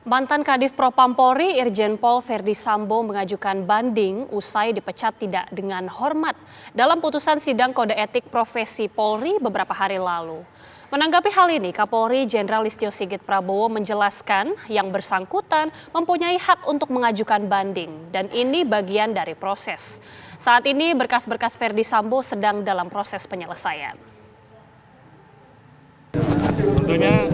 Mantan Kadif Propam Polri Irjen Pol Verdi Sambo mengajukan banding usai dipecat tidak dengan hormat dalam putusan sidang kode etik profesi Polri beberapa hari lalu. Menanggapi hal ini, Kapolri Jenderal Listio Sigit Prabowo menjelaskan yang bersangkutan mempunyai hak untuk mengajukan banding dan ini bagian dari proses. Saat ini berkas-berkas Verdi Sambo sedang dalam proses penyelesaian. Tentunya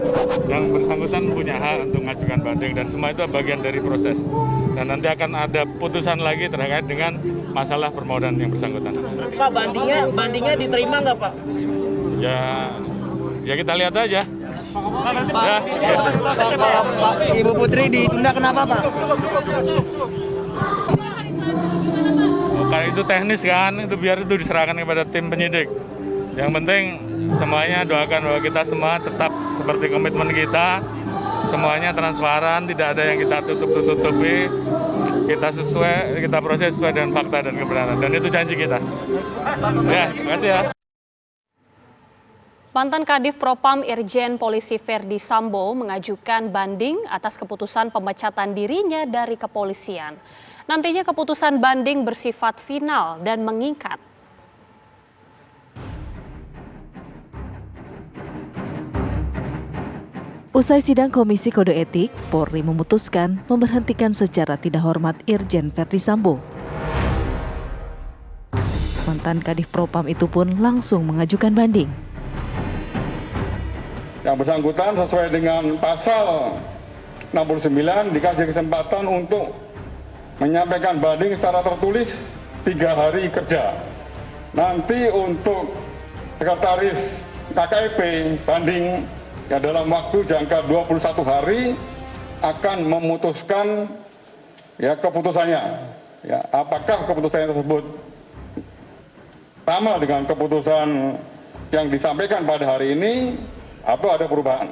yang bersangkutan punya hak untuk mengajukan banding dan semua itu bagian dari proses. Dan nanti akan ada putusan lagi terkait dengan masalah permohonan yang bersangkutan. Pak, bandingnya diterima nggak, Pak? Ya kita lihat aja. Pak, kalau Pak Ibu Putri ditunda kenapa, Pak? Karena itu teknis kan, itu biar itu diserahkan kepada tim penyidik. Yang penting semuanya doakan bahwa kita semua tetap seperti komitmen kita, semuanya transparan, tidak ada yang kita tutup-tutupi, kita proses sesuai dengan fakta dan kebenaran, dan itu janji kita. Ya, terima kasih ya. Mantan Kadif Propam Irjen Polisi Verdi Sambo mengajukan banding atas keputusan pemecatan dirinya dari kepolisian. Nantinya keputusan banding bersifat final dan mengikat. Usai sidang Komisi Kode Etik, Polri memutuskan memberhentikan secara tidak hormat Irjen Verdi Sambo. Mantan Kadif Propam itu pun langsung mengajukan banding. Yang bersangkutan sesuai dengan pasal 69 dikasih kesempatan untuk menyampaikan banding secara tertulis 3 hari kerja. Nanti untuk sekretaris KKP banding ya dalam waktu jangka 21 hari akan memutuskan ya keputusannya. Ya, apakah keputusannya tersebut sama dengan keputusan yang disampaikan pada hari ini atau ada perubahan.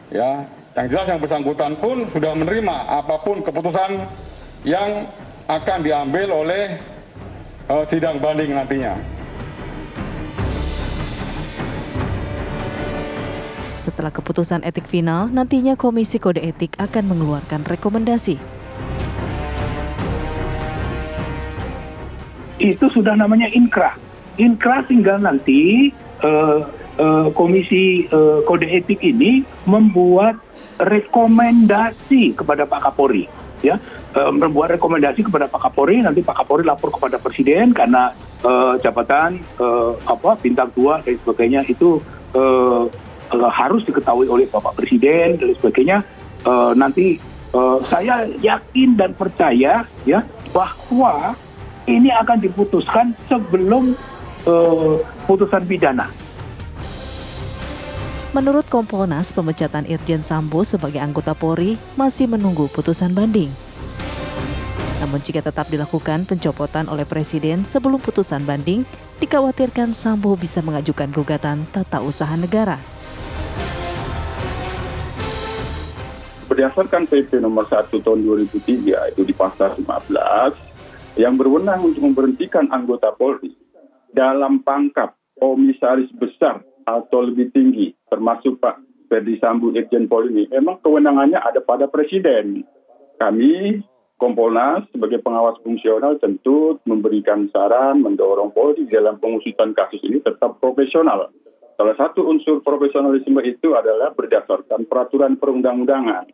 Ya, yang jelas yang bersangkutan pun sudah menerima apapun keputusan yang akan diambil oleh sidang banding nantinya. Setelah keputusan etik final, nantinya Komisi Kode Etik akan mengeluarkan rekomendasi. Itu sudah namanya inkrah. Inkrah tinggal nanti Komisi Kode Etik ini membuat rekomendasi kepada Pak Kapolri, ya, membuat rekomendasi kepada Pak Kapolri. Nanti Pak Kapolri lapor kepada Presiden karena jabatan bintang 2 dan sebagainya itu harus diketahui oleh Bapak Presiden dan sebagainya. Nanti saya yakin dan percaya ya bahwa ini akan diputuskan sebelum putusan pidana. Menurut Kompolnas, pemecatan Irjen Sambo sebagai anggota Polri masih menunggu putusan banding. Namun jika tetap dilakukan pencopotan oleh Presiden sebelum putusan banding, dikhawatirkan Sambo bisa mengajukan gugatan tata usaha negara. Berdasarkan PP nomor 1 tahun 2003 itu di pasal 15 yang berwenang untuk memberhentikan anggota Polri dalam pangkat komisaris besar atau lebih tinggi, termasuk Pak Verdi Sambo Irjen Pol ini, memang kewenangannya ada pada Presiden. Kami, Kompolnas, sebagai pengawas fungsional tentu memberikan saran, mendorong Polri dalam pengusutan kasus ini tetap profesional. Salah satu unsur profesionalisme itu adalah berdasarkan peraturan perundang-undangan.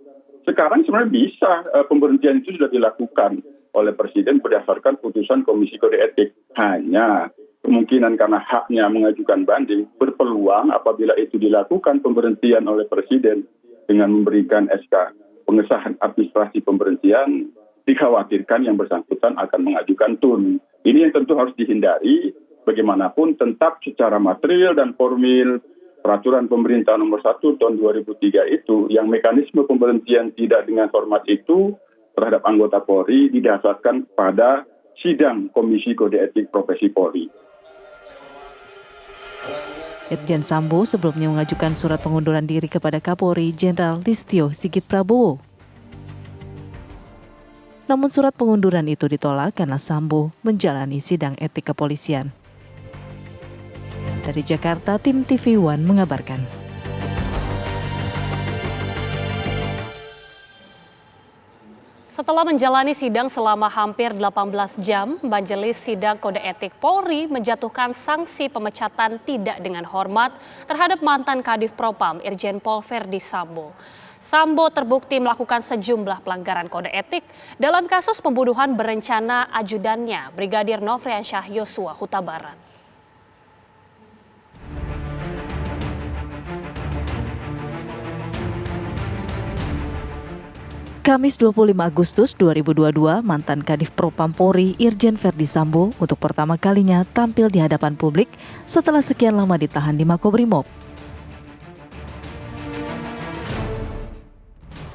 Sekarang sebenarnya bisa pemberhentian itu sudah dilakukan oleh Presiden berdasarkan putusan Komisi Kode Etik. Hanya kemungkinan karena haknya mengajukan banding berpeluang apabila itu dilakukan pemberhentian oleh Presiden dengan memberikan SK pengesahan administrasi pemberhentian, dikhawatirkan yang bersangkutan akan mengajukan tun. Ini yang tentu harus dihindari. Bagaimanapun tetap secara material dan formil peraturan pemerintah nomor 1 tahun 2003 itu yang mekanisme pemberhentian tidak dengan hormat itu terhadap anggota Polri didasarkan pada sidang Komisi Kode Etik Profesi Polri. Irjen Sambo sebelumnya mengajukan surat pengunduran diri kepada Kapolri Jenderal Listio Sigit Prabowo. Namun surat pengunduran itu ditolak karena Sambo menjalani sidang etik kepolisian. Dari Jakarta, tim TV One mengabarkan. Setelah menjalani sidang selama hampir 18 jam, Majelis Sidang Kode Etik Polri menjatuhkan sanksi pemecatan tidak dengan hormat terhadap mantan Kadif Propam Irjen Pol Verdi Sambo. Sambo terbukti melakukan sejumlah pelanggaran kode etik dalam kasus pembunuhan berencana ajudannya, Brigadir Nofriansyah Yosua Huta Barat. Kamis 25 Agustus 2022, mantan Kadif Propam Polri Irjen Verdi Sambo untuk pertama kalinya tampil di hadapan publik setelah sekian lama ditahan di Makobrimob.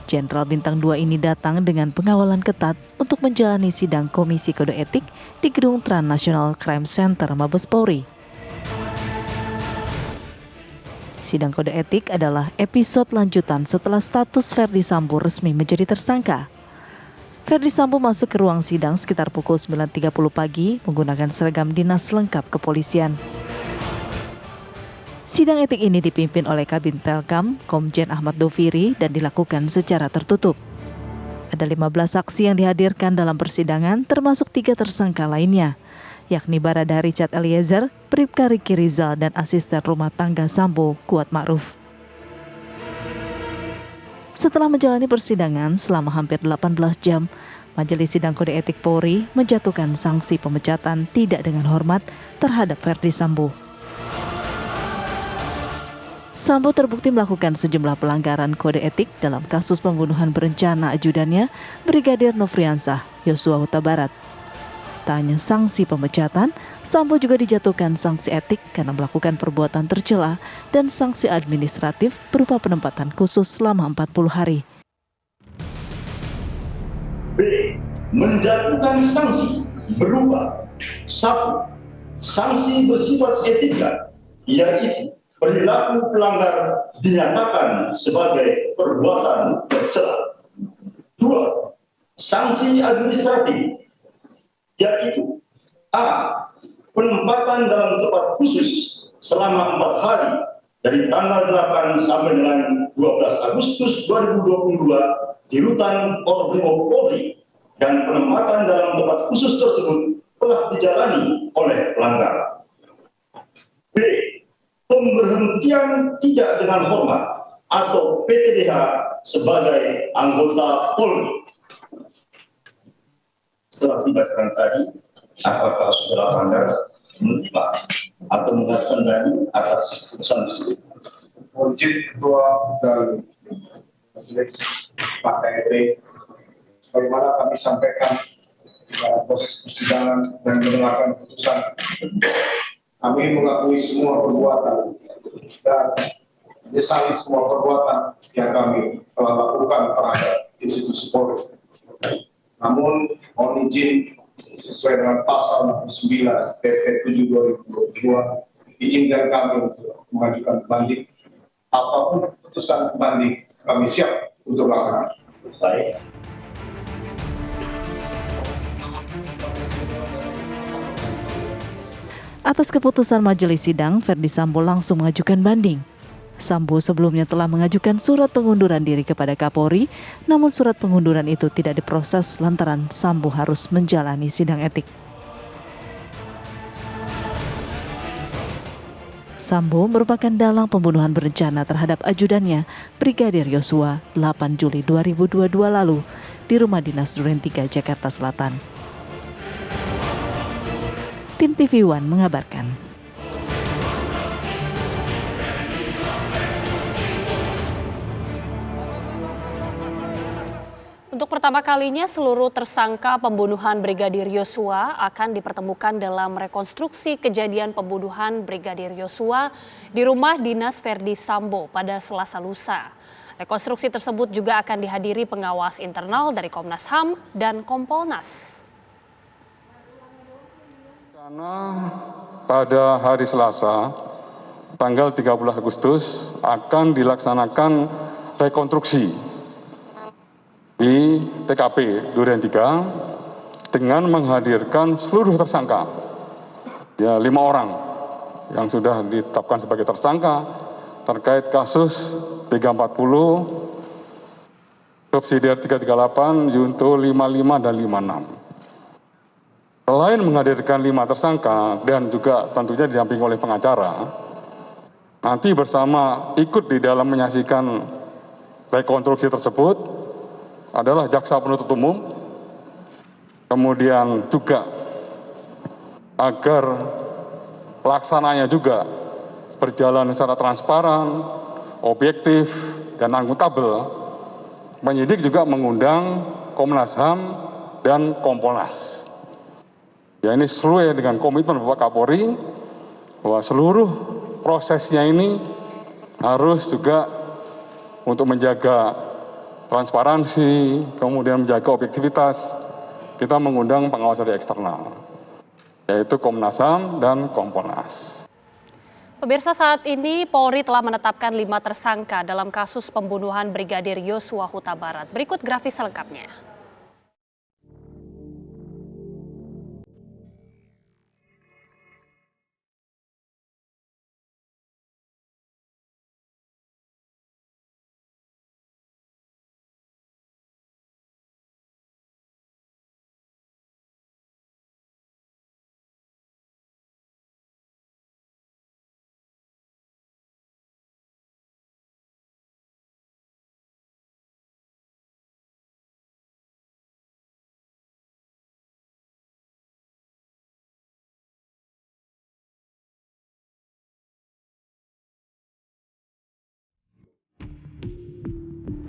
Jenderal Bintang 2 ini datang dengan pengawalan ketat untuk menjalani sidang Komisi Kode Etik di Gedung Trans National Crime Center Mabes Polri. Sidang kode etik adalah episode lanjutan setelah status Verdi Sambo resmi menjadi tersangka. Verdi Sambo masuk ke ruang sidang sekitar pukul 9.30 pagi menggunakan seragam dinas lengkap kepolisian. Sidang etik ini dipimpin oleh Kabin Telkam, Komjen Ahmad Doviri, dan dilakukan secara tertutup. Ada 15 saksi yang dihadirkan dalam persidangan, termasuk 3 tersangka lainnya, yakni Barada Richard Eliezer, Bribka Riki Rizal, dan asisten rumah tangga Sambo, Kuat Ma'ruf. Setelah menjalani persidangan selama hampir 18 jam, Majelis Sidang Kode Etik Polri menjatuhkan sanksi pemecatan tidak dengan hormat terhadap Verdi Sambo. Sambo terbukti melakukan sejumlah pelanggaran kode etik dalam kasus pembunuhan berencana ajudannya, Brigadir Nofriansyah Yosua Huta Barat. Tak hanya sanksi pemecatan, Sambo juga dijatuhkan sanksi etik karena melakukan perbuatan tercela dan sanksi administratif berupa penempatan khusus selama 40 hari. B. Menjatuhkan sanksi berupa 1. Sanksi bersifat etika, yaitu perilaku pelanggar dinyatakan sebagai perbuatan tercela. 2. Sanksi administratif, yaitu A. Penempatan dalam tempat khusus selama 4 hari dari tanggal 8 sampai dengan 12 Agustus 2022 di Rutan Makobrimob Polri, dan penempatan dalam tempat khusus tersebut telah dijalani oleh pelanggar. B. Pemberhentian tidak dengan hormat atau PTDH sebagai anggota Polri. Setelah dibacakan tadi, apakah saudara pelanggar menerima atau mengajukan banding atas putusan tersebut? Izin Ketua dan Majelis Pak KEP, sebagaimana kami sampaikan dalam proses persidangan dan mendengarkan putusan, kami mengakui semua perbuatan dan menyesali semua perbuatan yang kami telah lakukan terhadap institusi Polri. Namun, mohon izin sesuai dengan pasal 9 PP 7 2022, izinkan kami untuk mengajukan banding. Apapun putusan banding, kami siap untuk melaksanakan. Baik. Atas keputusan Majelis Sidang, Verdi Sambo langsung mengajukan banding. Sambo sebelumnya telah mengajukan surat pengunduran diri kepada Kapolri, namun surat pengunduran itu tidak diproses lantaran Sambo harus menjalani sidang etik. Sambo merupakan dalang pembunuhan berencana terhadap ajudannya, Brigadir Yosua, 8 Juli 2022 lalu di Rumah Dinas Duren 3, Jakarta Selatan. Tim TV One mengabarkan. Untuk pertama kalinya, seluruh tersangka pembunuhan Brigadir Yosua akan dipertemukan dalam rekonstruksi kejadian pembunuhan Brigadir Yosua di rumah dinas Verdi Sambo pada Selasa lusa. Rekonstruksi tersebut juga akan dihadiri pengawas internal dari Komnas HAM dan Kompolnas. Karena pada hari Selasa, tanggal 30 Agustus, akan dilaksanakan rekonstruksi di TKP Duren 3 dengan menghadirkan seluruh tersangka, ya 5 orang yang sudah ditetapkan sebagai tersangka terkait kasus 340 Subsidiar 338, Junto 55 dan 56. Selain menghadirkan 5 tersangka dan juga tentunya didampingi oleh pengacara, nanti bersama ikut di dalam menyaksikan rekonstruksi tersebut adalah jaksa penuntut umum, kemudian juga agar pelaksananya juga berjalan secara transparan, objektif, dan akuntabel. Penyidik juga mengundang Komnas HAM dan Kompolnas. Ya, ini sesuai dengan komitmen Bapak Kapolri bahwa seluruh prosesnya ini harus juga untuk menjaga transparansi, kemudian menjaga objektivitas. Kita mengundang pengawas dari eksternal, yaitu Komnas HAM dan Kompolnas. Pemirsa, saat ini Polri telah menetapkan 5 tersangka dalam kasus pembunuhan Brigadir Yosua Huta Barat. Berikut grafis selengkapnya.